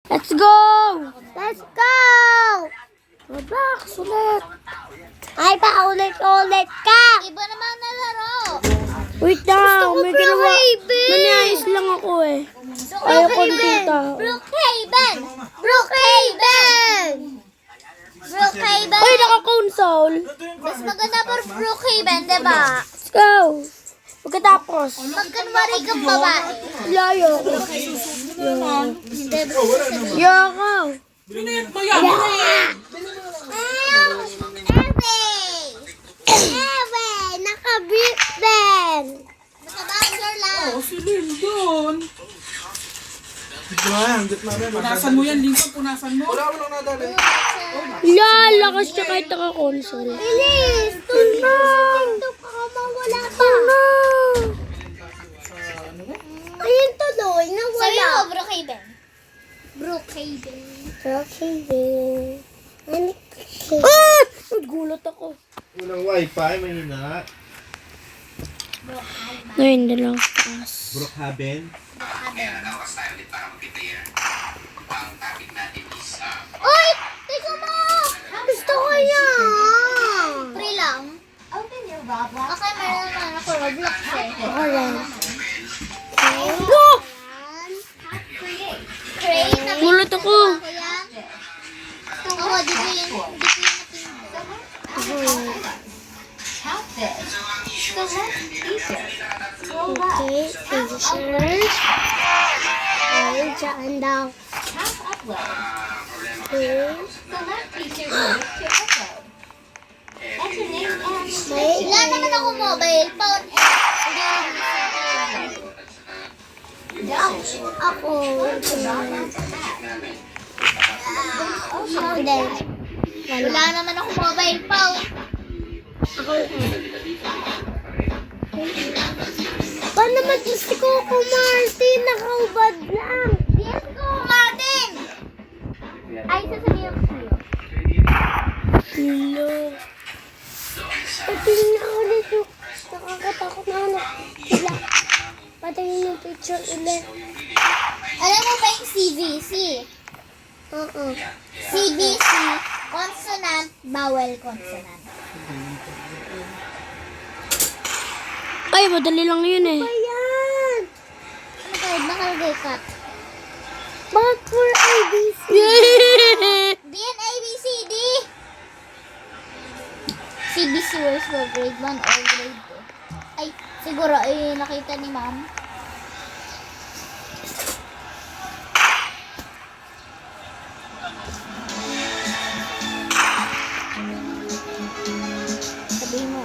Let's go! Let's go! Relax ulit. Ay, paulit-ulit ka! Iba naman na laro. Wait lang, may ginawa. Brookhaven! Nanayos lang ako eh. Ayaw ko dito. Brookhaven! Brookhaven! Brookhaven! Ay, naka-console. Mas maganda pa Brookhaven, diba? Let's go! Pagkatapos, Magkanwari kang babae. layo. Yoko. Ewe, naka-beat din. Naka-bouncer lang. Si Lindon. Punasan mo yan, Lincoln. Punasan mo. Lalakas siya kahit naka-console. Bilis! Tulong! Baka mawala pa. Ayun tuloy, Sabi mo, Brookhaven. Brookhaven. Brookhaven. Ah! Nagulat ako. Walang wifi, mahina. Ngayon, dalawang taas. Brookhaven. Uy! Teka mo! Gusto ko yan. Free lang. Okay, meron naman ako Roblox eh. Alright. Create na Gulat ako. Kuya. Oo, dito yun. Okay, pictures. Ay, dyan daw. Okay. Wala naman ako mobile phone. Ako. Ako din. Wala naman ako mobile phone. Paano mag-gusto ko Martin? Nakaubad lang. Yes ko, Martin! Ay, sasabihin ko sa'yo. Hello. Patingin na ako nito. Nakakatakot na ako. Wala. Patingin yung picture ulit. Alam mo ba yung CVC? Oo. CVC, consonant, vowel, consonant. Ay, madali lang yun eh. Ayan! Ano kayo? Nakalagay cut. Bakit for ABC? Din ABCD! CBC words for grade 1 or grade 2. Ay, siguro ay nakita ni ma'am. Sabihin mo.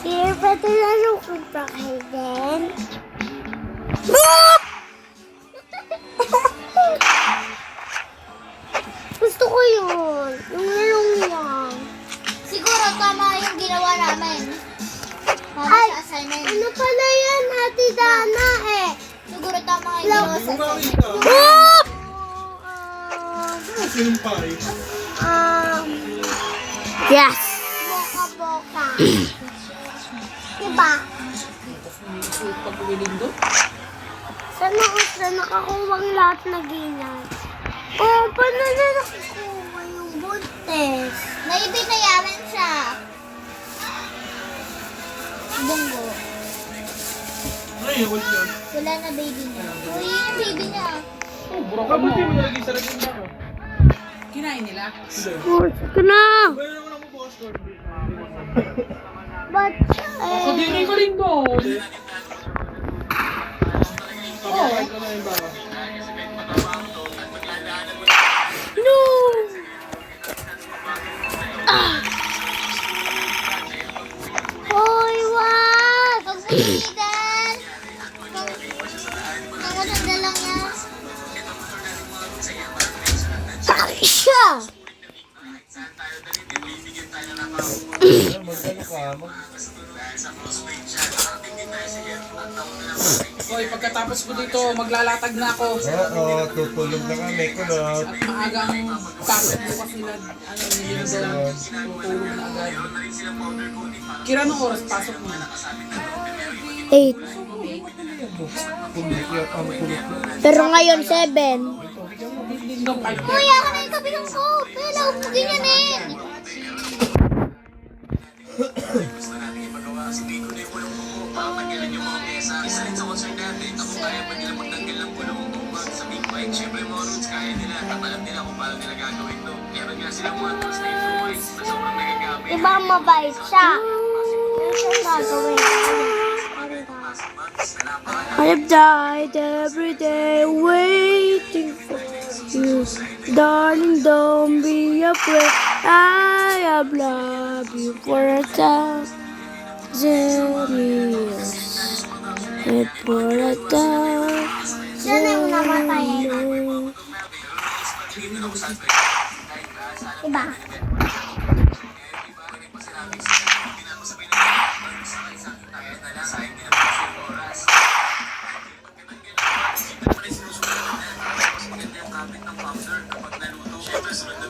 Here, pwede na yung Brookhaven. Gusto ko yun. Yung larong yan. Siguro tama yung ginawa namin. Para Ay, sa assignment. ano pala yan, Ate Dana eh? Siguro tama yung ginawa sa assignment. Yes. Boka-boka. Diba? Pag-uwi Lindon. Sana ko sa nakakuha lahat na ganyan. Oh, paano na nakakuha yung buntes? May binayaran siya. Bungo. Wala na baby niya. Uy, yung baby niya. Burakan mo. Kinain nila. Force ko na. But, Ako din ko Lindon. no. Hoy, what? Huwag mo pilitan. Nakatanda lang yan. Siya. Hoy, pagkatapos ko dito, maglalatag na ako. Oo, tutulog na kami, kulot. At maagang pasok bukas nila, ni Lindon. Tutulog na agad. Kira, anong oras pasok mo? 8. Pero ngayon 7. Dindong kahit Kuya, ako na yung kabilang ko. Kaya huwag mo ganyanin. Diba mabait siya? Ano siyang gagawin? I have died every day waiting for you. Darling, don't be afraid. I have loved you for 1,000 years. And for 1,000 years. Diba?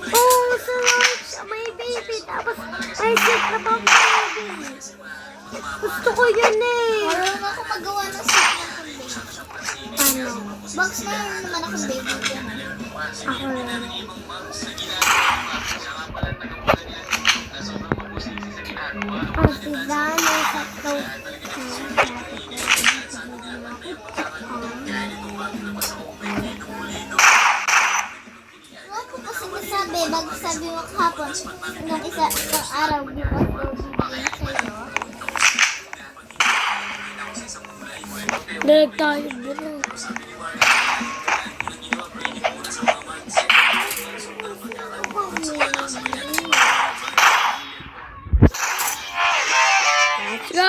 Oh, sarap! May baby, tapos may sit na pang baby. Gusto ko yun eh. Marunong ako magawa ng soup ng baby. Ano? Box na naman akong baby. Ako lang. Oh, si Dana sa throat. Ano ko pa sinasabi bago sabi mo kahapon nung isang araw bukas daw bibigyan sa'yo. Direct tayo, bro. Let's go!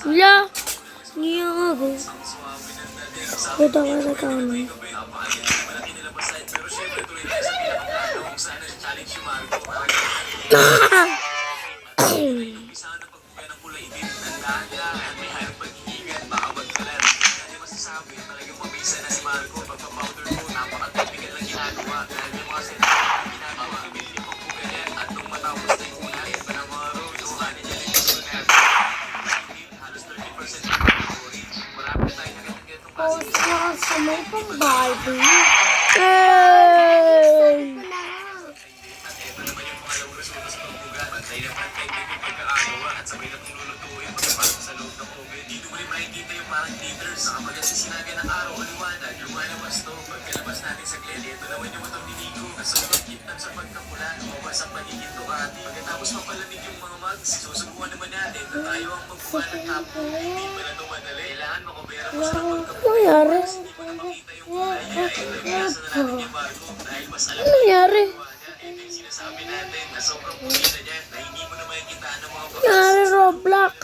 Wala. Niya ako. Puta ka na kami. Post na sa may pang Barbie. Hey! Nangyari? Nangyari? Nangyari Roblox?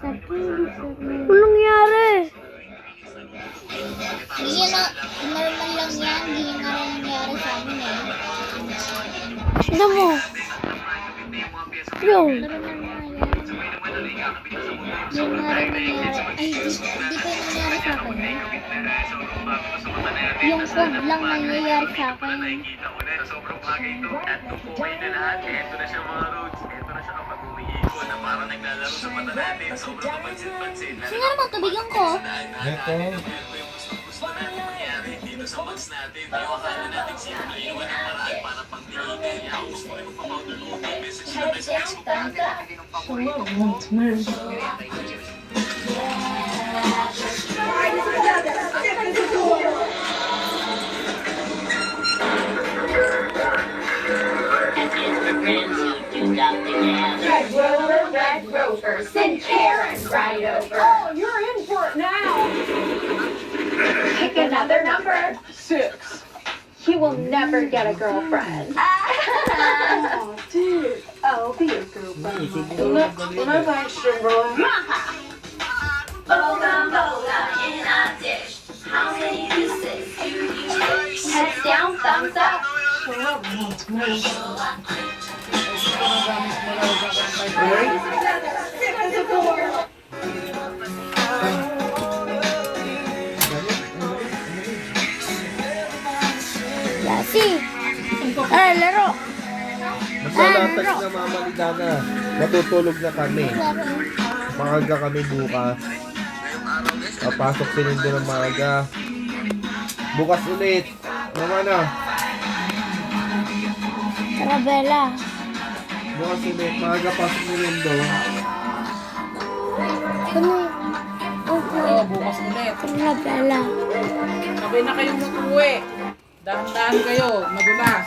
Anong nangyari? Hindi yan na, normal lang yan. Hindi nga rin nangyari sa amin eh. Tignan mo. Yun. Normal nga yan. Yung nga rin nangyari. Ay, di ko yung nangyari sa akin eh. Yung code lang nangyayari sa akin. Sino naman tubigan ko? Ito. Red Rover, send Karen right over. Oh, you're in for it now. Pick another number. 6. He will never get a girlfriend. Oh, dude. Oh, be a girlfriend. Boga in a dish. How many pieces do you wish? Heads down, thumbs up. Lassie. ka pa. Ay, laro. Maglalatag na Mama ni Dana. Matutulog na kami. Laro. Maaga kami bukas. Papasok si Lindo ng maaga. Bukas ulit. Mama na. Tara, Bella. Bukas ulit. Maaga pasok ni Lindo. Ano? Opo. Oo, bukas ulit. Tara, Bella. Sabay na kayong umuwi. Dahan-dahan kayo, madulas.